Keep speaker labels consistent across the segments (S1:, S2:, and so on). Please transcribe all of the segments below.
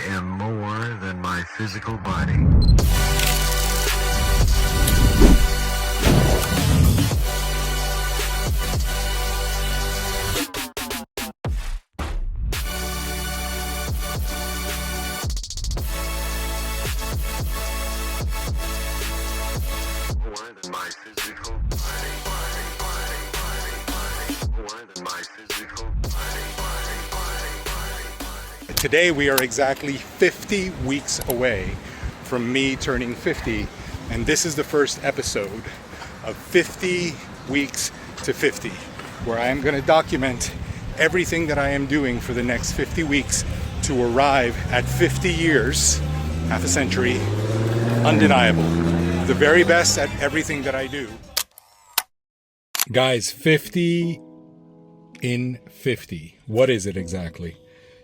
S1: am more than my physical body. More than my physical body. More than my physical body.
S2: Today we are exactly 50 weeks away from me turning 50, and this is the first episode of 50 weeks to 50, where I am going to document everything that I am doing for the next 50 weeks to arrive at 50 years, half a century, undeniable. The very best at everything that I do. Guys, 50 in 50. What is it exactly?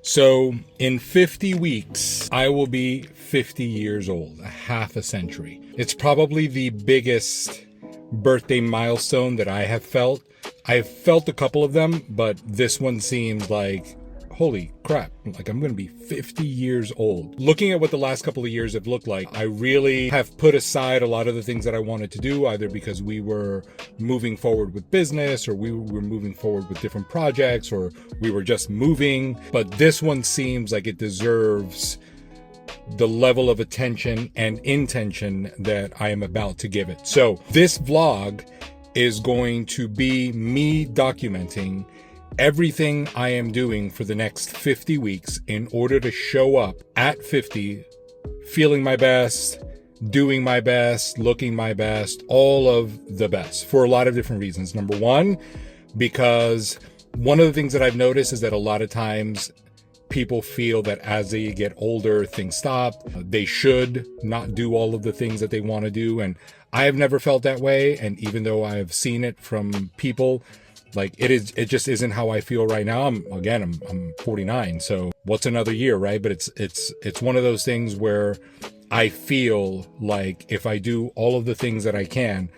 S2: So in 50 weeks, I will be 50 years old, a half a century. It's probably the biggest birthday milestone that I have felt. I've felt a couple of them, but this one seems like, holy crap, like I'm going to be 50 years old. Looking at what the last couple of years have looked like, I really have put aside a lot of the things that I wanted to do, either because we were moving forward with business, or we were moving forward with different projects, or we were just moving. But this one seems like it deserves the level of attention and intention that I am about to give it. So this vlog is going to be me documenting everything I am doing for the next 50 weeks in order to show up at 50, feeling my best, doing my best, looking my best, all of the best, for a lot of different reasons. Number one, because one of the things that I've noticed is that a lot of times people feel that as they get older, things stop. They should not do all of the things that they want to do. And I have never felt that way. And even though I have seen it from people, like it just isn't how I feel right now. I'm 49, so what's another year, right? But it's one of those things where I feel like if I do all of the things that I can,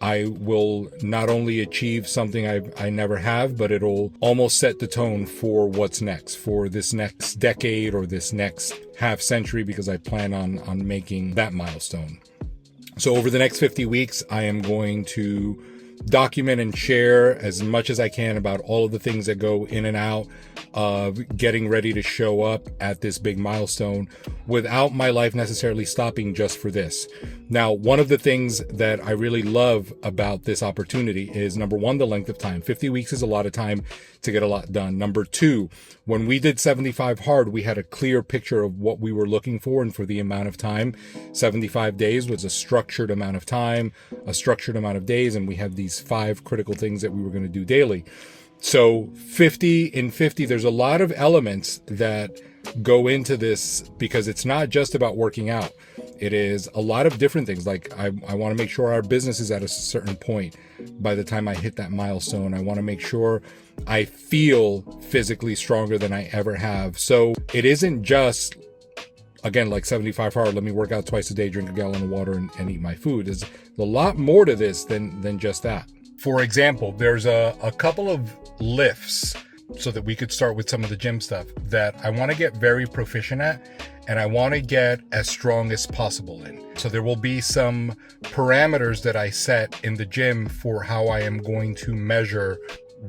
S2: I will not only achieve something I never have, but it'll almost set the tone for what's next, for this next decade or this next half century, because I plan on making that milestone. So over the next 50 weeks, I am going to document and share as much as I can about all of the things that go in and out of getting ready to show up at this big milestone without my life necessarily stopping just for this. Now, one of the things that I really love about this opportunity is, number one, the length of time. 50 weeks is a lot of time to get a lot done. Number two, when we did 75 hard, we had a clear picture of what we were looking for and for the amount of time. 75 days was a structured amount of time, a structured amount of days, and we had these 5 critical things that we were going to do daily. So 50 in 50, there's a lot of elements that go into this, because it's not just about working out. It is a lot of different things. Like I want to make sure our business is at a certain point by the time I hit that milestone. I want to make sure I feel physically stronger than I ever have. So it isn't just, again, like 75 hard, let me work out twice a day, drink a gallon of water, and eat my food. There's a lot more to this than just that. For example, there's a couple of lifts, so that we could start with some of the gym stuff, that I want to get very proficient at, and I want to get as strong as possible in. So there will be some parameters that I set in the gym for how I am going to measure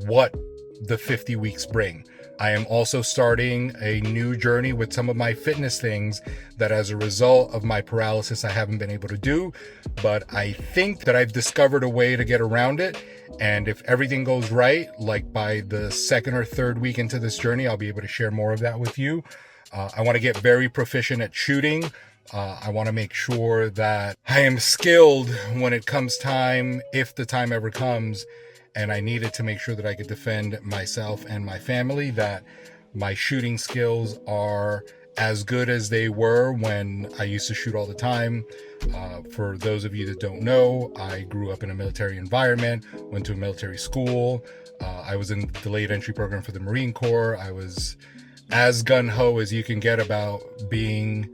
S2: what the 50 weeks bring. I am also starting a new journey with some of my fitness things that, as a result of my paralysis, I haven't been able to do, but I think that I've discovered a way to get around it. And if everything goes right, like by the second or third week into this journey, I'll be able to share more of that with you. I want to get very proficient at shooting. I want to make sure that I am skilled when it comes time, if the time ever comes, and I needed to make sure that I could defend myself and my family, that my shooting skills are as good as they were when I used to shoot all the time. For those of you that don't know, I grew up in a military environment, went to a military school. I was in the delayed entry program for the Marine Corps. I was as gung-ho as you can get about being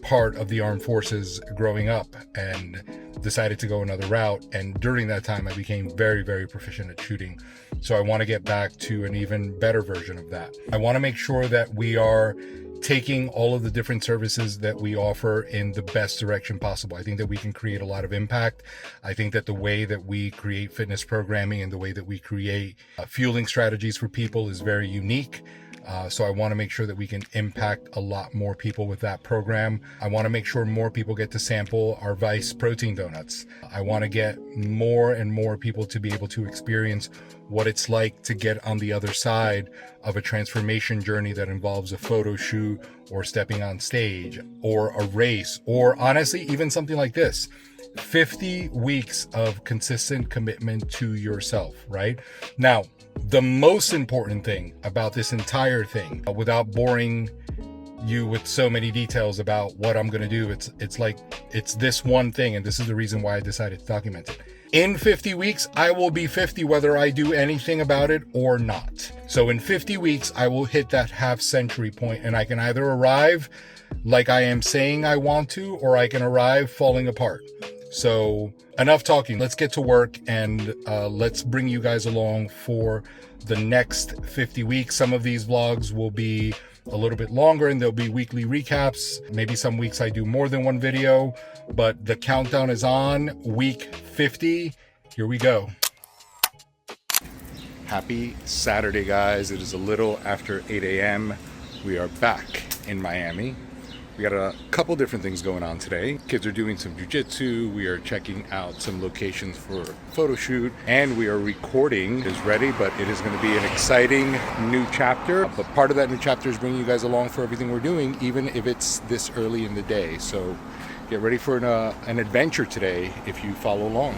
S2: part of the armed forces growing up, and decided to go another route. And during that time, I became very, very proficient at shooting. So I want to get back to an even better version of that. I want to make sure that we are taking all of the different services that we offer in the best direction possible. I think that we can create a lot of impact. I think that the way that we create fitness programming and the way that we create fueling strategies for people is very unique. So I want to make sure that we can impact a lot more people with that program. I want to make sure more people get to sample our Vice protein donuts. I want to get more and more people to be able to experience what it's like to get on the other side of a transformation journey that involves a photo shoot or stepping on stage or a race, or honestly, even something like this. 50 weeks of consistent commitment to yourself, right? Now, the most important thing about this entire thing, without boring you with so many details about what I'm going to do, it's this one thing, and this is the reason why I decided to document it. In 50 weeks, I will be 50 whether I do anything about it or not. So in 50 weeks, I will hit that half-century point, and I can either arrive like I am saying I want to, or I can arrive falling apart. So enough talking. Let's get to work, and let's bring you guys along for the next 50 weeks. Some of these vlogs will be a little bit longer, and there'll be weekly recaps. Maybe some weeks I do more than one video, but the countdown is on. Week 50. Here we go. Happy Saturday, guys. It is a little after 8 a.m. We are back in Miami. We got a couple different things going on today. Kids are doing some jiu-jitsu. We are checking out some locations for a photo shoot, and we are recording. It is ready, but it is going to be an exciting new chapter. But part of that new chapter is bringing you guys along for everything we're doing, even if it's this early in the day. So get ready for an adventure today if you follow along.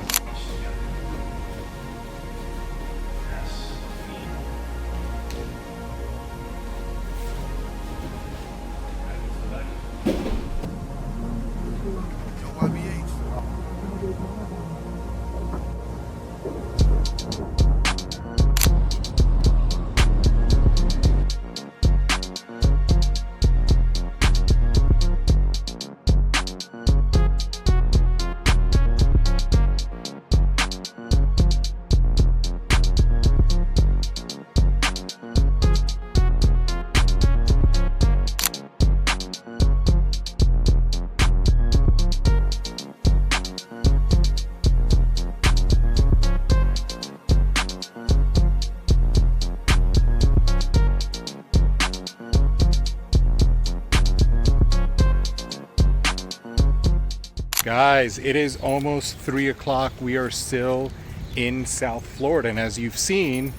S2: Guys, it is almost 3 o'clock. We are still in South Florida, and as you've seen,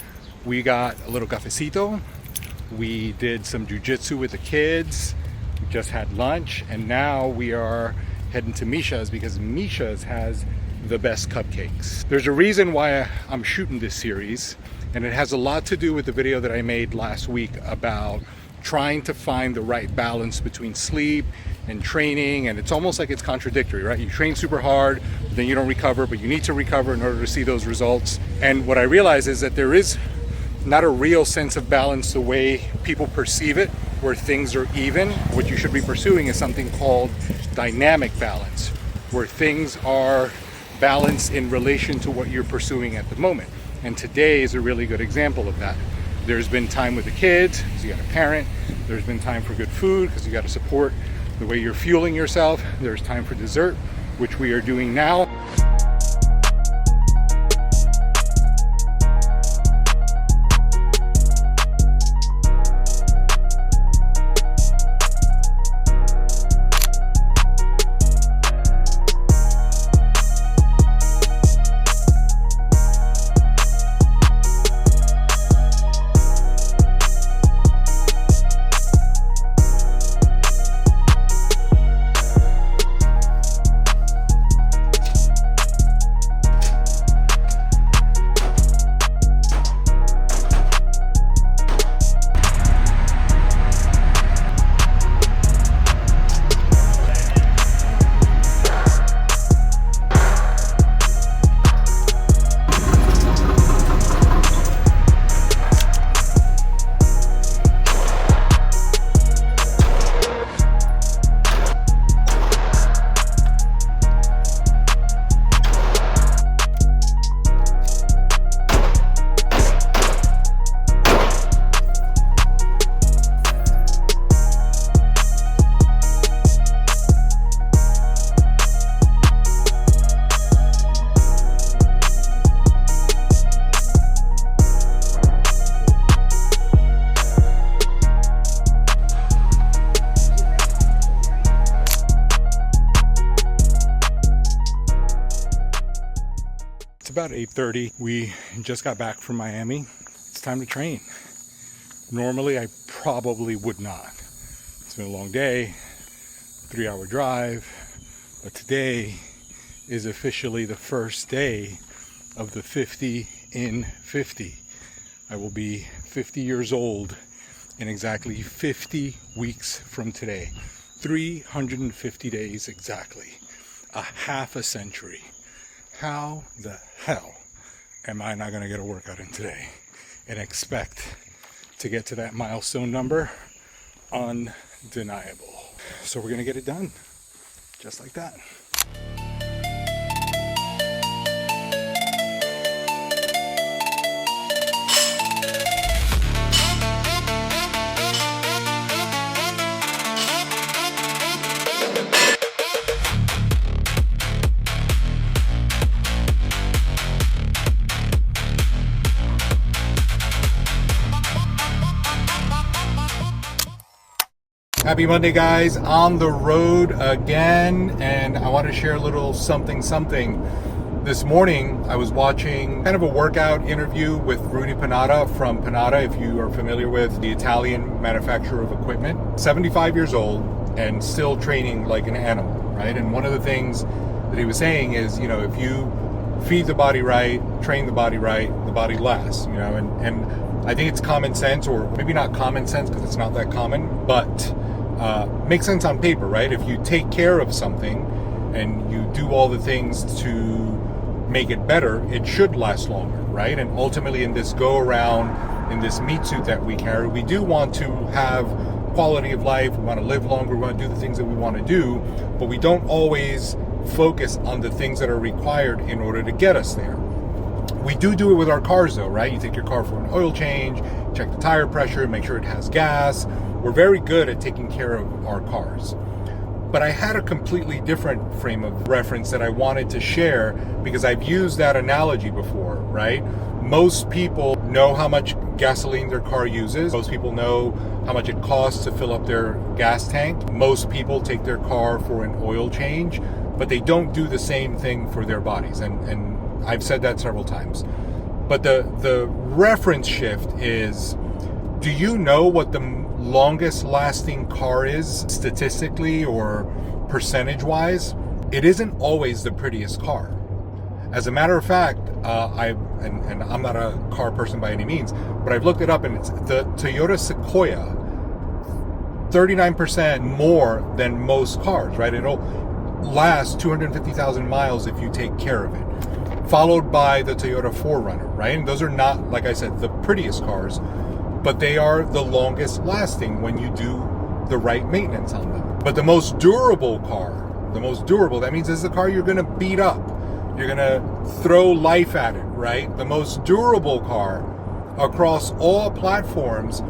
S2: we got a little cafecito. We did some jiu-jitsu with the kids. We just had lunch, and now we are heading to Misha's because Misha's has the best cupcakes. There's a reason why I'm shooting this series, and it has a lot to do with the video that I made last week about trying to find the right balance between sleep and training, and it's almost like it's contradictory, right? You train super hard, but then you don't recover, but you need to recover in order to see those results. And what I realize is that there is not a real sense of balance the way people perceive it, where things are even. What you should be pursuing is something called dynamic balance, where things are balanced in relation to what you're pursuing at the moment. And today is a really good example of that. There's been time with the kids, because you got a parent. There's been time for good food, because you got to support the way you're fueling yourself. There's time for dessert, which we are doing now. about 8:30. We just got back from Miami. It's time to train. Normally, I probably would not. It's been a long day, 3-hour drive, but today is officially the first day of the 50 in 50. I will be 50 years old in exactly 50 weeks from today. 350 days exactly. A half a century. How the hell am I not going to get a workout in today and expect to get to that milestone number? Undeniable. So we're going to get it done. Just like that. Happy Monday, guys. On the road again, and I want to share a little something. This morning, I was watching kind of a workout interview with Rudy Panada from Panada, if you are familiar with the Italian manufacturer of equipment. 75 years old and still training like an animal, right? And one of the things that he was saying is, you know, if you feed the body right, train the body right, the body lasts, you know, and I think it's common sense, or maybe not common sense because it's not that common, but makes sense on paper, right? If you take care of something and you do all the things to make it better, it should last longer, right? And ultimately in this go around, in this meat suit that we carry, we do want to have quality of life, we want to live longer, we want to do the things that we want to do, but we don't always focus on the things that are required in order to get us there. We do it with our cars though, right? You take your car for an oil change, check the tire pressure, make sure it has gas. We're very good at taking care of our cars. But I had a completely different frame of reference that I wanted to share because I've used that analogy before, right? Most people know how much gasoline their car uses. Most people know how much it costs to fill up their gas tank. Most people take their car for an oil change, but they don't do the same thing for their bodies. And I've said that several times. But the reference shift is, do you know what the longest lasting car is statistically or percentage wise? It isn't always the prettiest car. As a matter of fact, and I'm not a car person by any means, but I've looked it up, and it's the Toyota Sequoia, 39% more than most cars, right? It'll last 250,000 miles if you take care of it. Followed by the Toyota 4Runner, right? And those are not, like I said, the prettiest cars, but they are the longest lasting when you do the right maintenance on them. But the most durable car, that means this is the car you're gonna beat up. You're gonna throw life at it, right? The most durable car across all platforms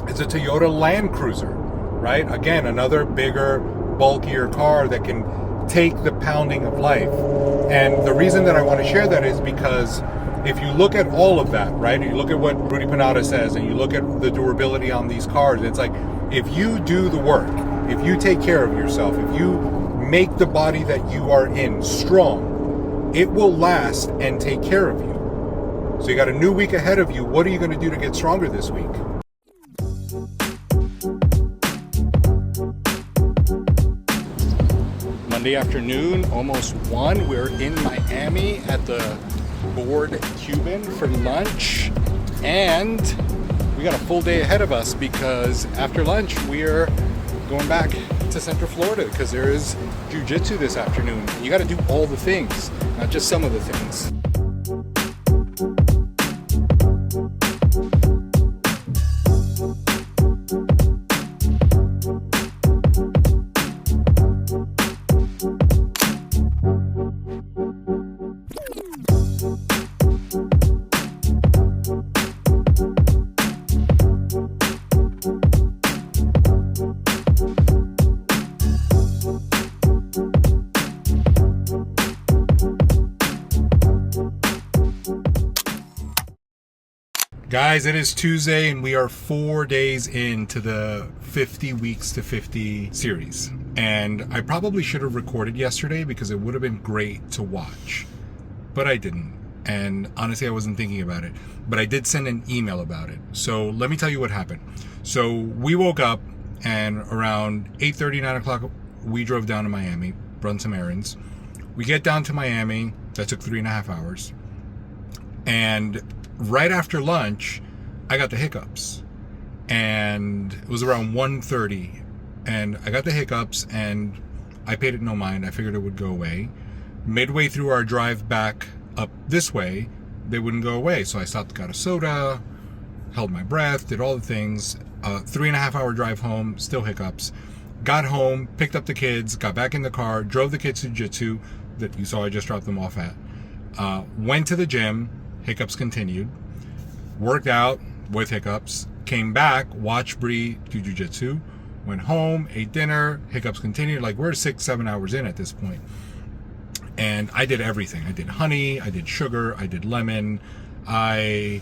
S2: is a Toyota Land Cruiser, right? Again, another bigger, bulkier car that can take the pounding of life. And the reason that I want to share that is because if you look at all of that, right, you look at what Rudy Panada says and you look at the durability on these cars, it's like, if you do the work, if you take care of yourself, if you make the body that you are in strong, it will last and take care of you. So you got a new week ahead of you. What are you going to do to get stronger this week? Monday afternoon, almost 1. We're in Miami at the Board Cuban for lunch, and we got a full day ahead of us because after lunch we're going back to Central Florida because there is jiu-jitsu this afternoon. You got to do all the things, not just some of the things. Guys, it is Tuesday and we are 4 days into the 50 Weeks to 50 series. And I probably should have recorded yesterday because it would have been great to watch. But I didn't. And honestly, I wasn't thinking about it, but I did send an email about it. So let me tell you what happened. So we woke up, and around 8:30, 9 o'clock, we drove down to Miami, run some errands. We get down to Miami. That took 3.5 hours. And right after lunch, I got the hiccups. And it was around 1:30. And I got the hiccups, and I paid it no mind. I figured it would go away. Midway through our drive back up this way, they wouldn't go away. So I stopped, got a soda, held my breath, did all the things. 3.5 hour drive home, still hiccups. Got home, picked up the kids, got back in the car, drove the kids to jiu-jitsu that you saw I just dropped them off at. Went to the gym, hiccups continued. Worked out with hiccups. Came back, watched Bree do jiu-jitsu. Went home, ate dinner, hiccups continued. Like, we're 6-7 hours in at this point. And I did everything. I did honey, I did sugar, I did lemon. I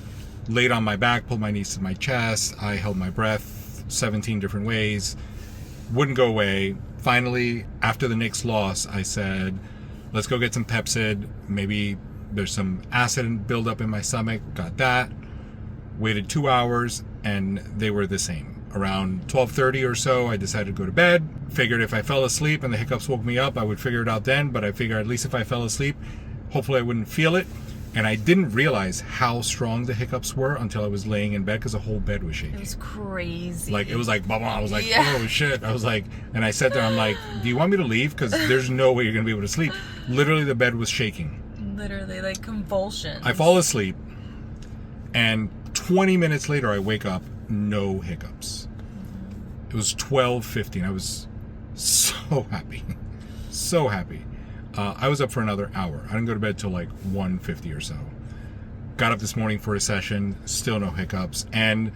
S2: laid on my back, pulled my knees to my chest. I held my breath 17 different ways. Wouldn't go away. Finally, after the Knicks loss, I said, let's go get some Pepsid. Maybe there's some acid buildup in my stomach. Got that. Waited 2 hours, and they were the same. Around 12:30 or so, I decided to go to bed. Figured if I fell asleep and the hiccups woke me up, I would figure it out then. But I figured at least if I fell asleep, hopefully I wouldn't feel it. And I didn't realize how strong the hiccups were until I was laying in bed, because the whole bed was shaking.
S3: It was crazy.
S2: Like, it was like, blah, blah. I was like,
S3: Yeah.
S2: oh shit. I was like, and I sat there, I'm like, do you want me to leave? Because there's no way you're going to be able to sleep. Literally, the bed was shaking.
S3: Literally, like convulsions.
S2: I fall asleep, and 20 minutes later, I wake up, no hiccups. It was 12:50, and I was so happy. So happy. I was up for another hour. I didn't go to bed till like 1:50 or so. Got up this morning for a session, still no hiccups. And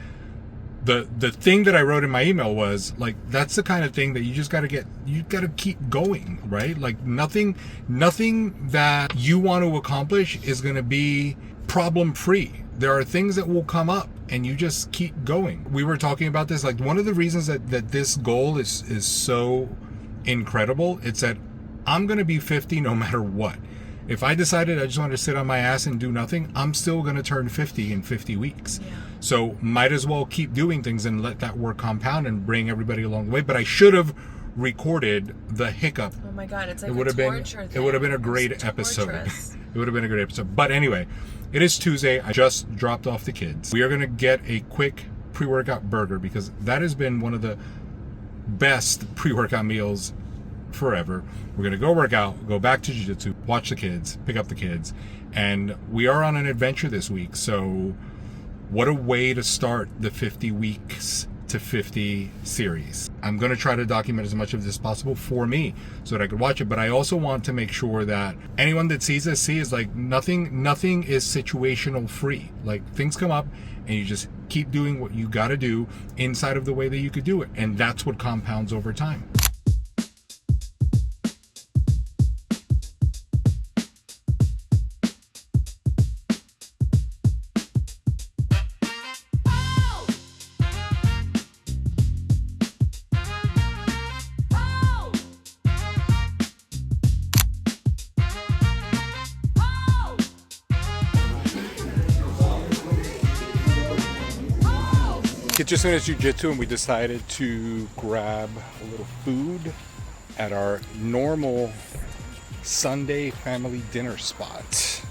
S2: the thing that I wrote in my email was, like, that's the kind of thing that you just got to keep going, right? Like, nothing that you want to accomplish is going to be problem free. There are things that will come up, and you just keep going. We were talking about this, like, one of the reasons that this goal is so incredible, it's that I'm going to be 50 no matter what. If I decided I just wanted to sit on my ass and do nothing, I'm still going to turn 50 in 50 weeks. Yeah. So might as well keep doing things and let that work compound and bring everybody along the way. But I should have recorded the hiccup.
S3: Oh my God, it's like
S2: it would have been a great episode. It would have been a great episode. But anyway, it is Tuesday. I just dropped off the kids. We are going to get a quick pre-workout burger, because that has been one of the best pre-workout meals forever. We're going to go work out, go back to jiu-jitsu, watch the kids, pick up the kids, and we are on an adventure this week. So what a way to start the 50 weeks to 50 series. I'm going to try to document as much of this as possible for me so that I could watch it, but I also want to make sure that anyone that sees this sees, like, nothing is situational free. Like, things come up and you just keep doing what you got to do inside of the way that you could do it, and that's what compounds over time. Just finished jiu-jitsu, and we decided to grab a little food at our normal Sunday family dinner spot.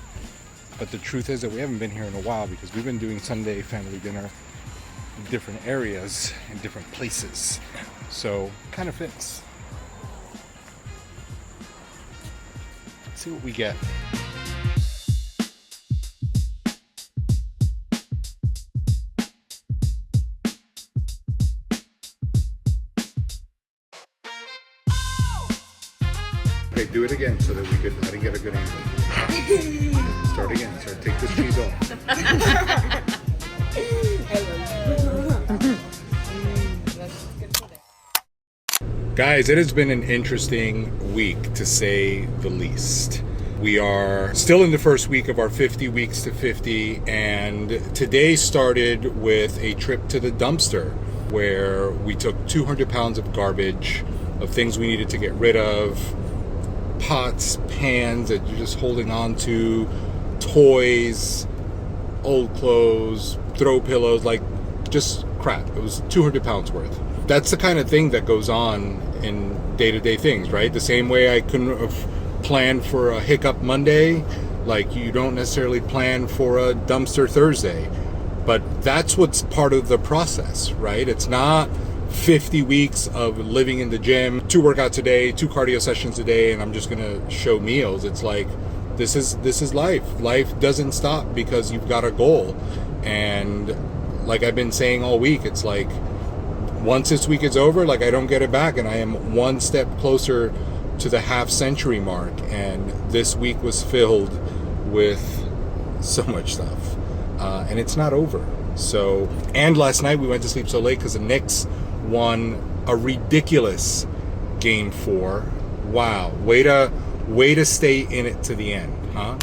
S2: But the truth is that we haven't been here in a while, because we've been doing Sunday family dinner in different areas, in different places. So kind of fits. Let's see what we get. Okay, do it again so that I didn't get a good angle. Start again. Take this cheese off. Guys, it has been an interesting week, to say the least. We are still in the first week of our 50 weeks to 50, and today started with a trip to the dumpster where we took 200 pounds of garbage, of things we needed to get rid of, pots, pans that you're just holding on to, toys, old clothes, throw pillows, like just crap. It was 200 pounds worth. That's the kind of thing that goes on in day-to-day things, right? The same way I couldn't have planned for a hiccup Monday, like you don't necessarily plan for a dumpster Thursday. But that's what's part of the process, right? It's not 50 weeks of living in the gym, 2 workouts a day, 2 cardio sessions a day, and I'm just gonna show meals. It's like this is life. Life doesn't stop because you've got a goal. And like I've been saying all week, it's like once this week is over, like I don't get it back, and I am one step closer to the half-century mark. And this week was filled with so much stuff, and it's not over. So, and last night we went to sleep so late because the Knicks won a ridiculous game 4. Wow, way to stay in it to the end, huh?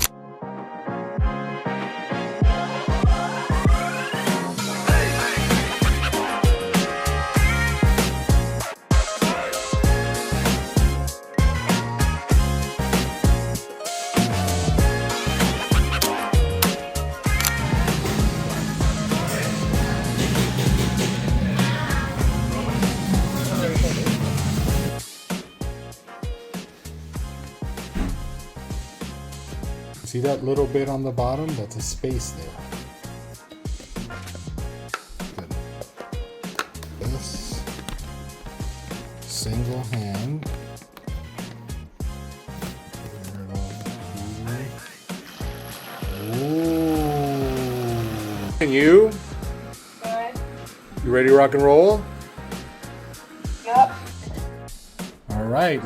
S2: See that little bit on the bottom? That's a space there. Good. This single hand. Ooh. And you?
S4: Good.
S2: You ready to rock and roll?
S4: Yep.
S2: All right,